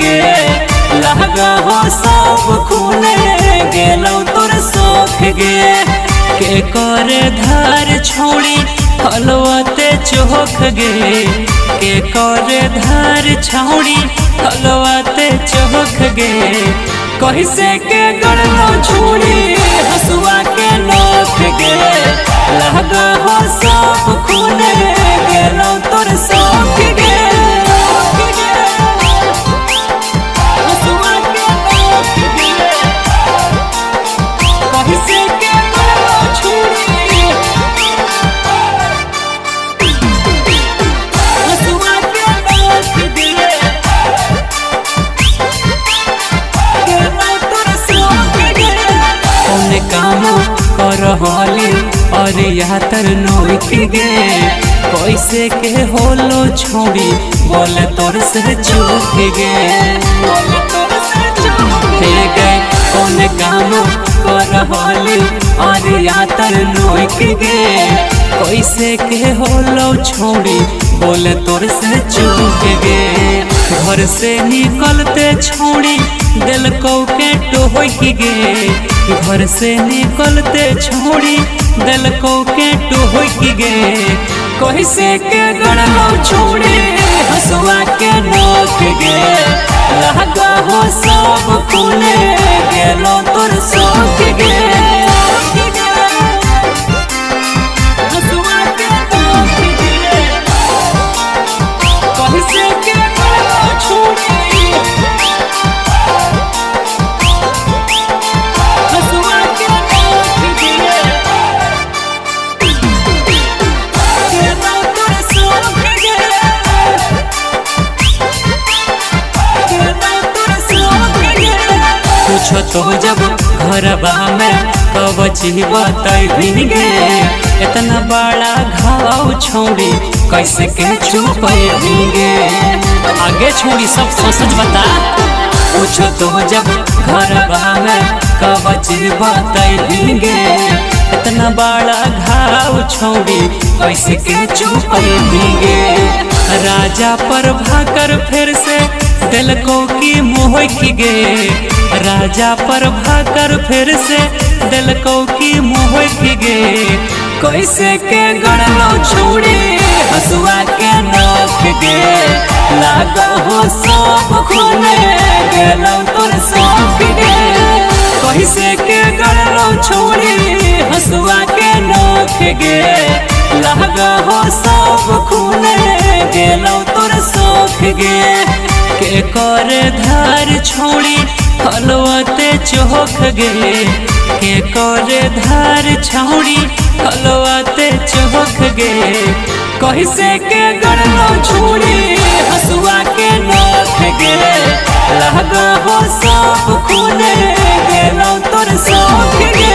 गे लगा हो सब खूने गेलो तोर शौक गे के करे धार छोड़ी हलवाते चौक गे के करे धार छौड़ी हलवाते चौक गे कैसे के गड़लो छोड़ी हसुआ के नोक गे लगा हो सब खूने गेलो तोर शौक गे काम करहली और यातर नोख गे कैसे के होलो छोड़ी बोले तोर से चूक गे कौन काम करहली और यातर नोख गे कैसे के होलो छोड़ी बोले तोर से चूक गे घर से निकलते छोड़ी दिल को के टोक गे घर से निकलते छोड़ी दिल को के टोक गे कैसे के गड़लो छोड़ी हसुआ के नोक गे लगा हो सब खूने गेलो तोर शौक गे पूछो तो जब घर में तब जीवत गे इतना बड़ा घाव छोड़ी कैसे के चुप गे आगे छोड़ी सब सोच बता पूछो तो जब घर में कब जीवत गे इतना बड़ा घाव छोड़ी कैसे के चुप गे राजा पर भाकर फिर से दिल को की मोह गे राजा पर भाकर फिर से दिल को की मोह गे कैसे के गड़लो छोड़ी हसुआ के नोक गे लगा हो सब खूने गेलो तोर शौक गे कैसे के गड़लो छोड़ी हसुआ के नोक गे लगा हो सब खूने गेलो तोर शौक गे के करे धार छोड़ी हलवाते चौक गे के करे धार छौड़ी हलवाते चौक गे कैसे के गड़लो छोड़ी हसुआ के नोक गे लगा हो सब खूने गेलो तोर शौक गे।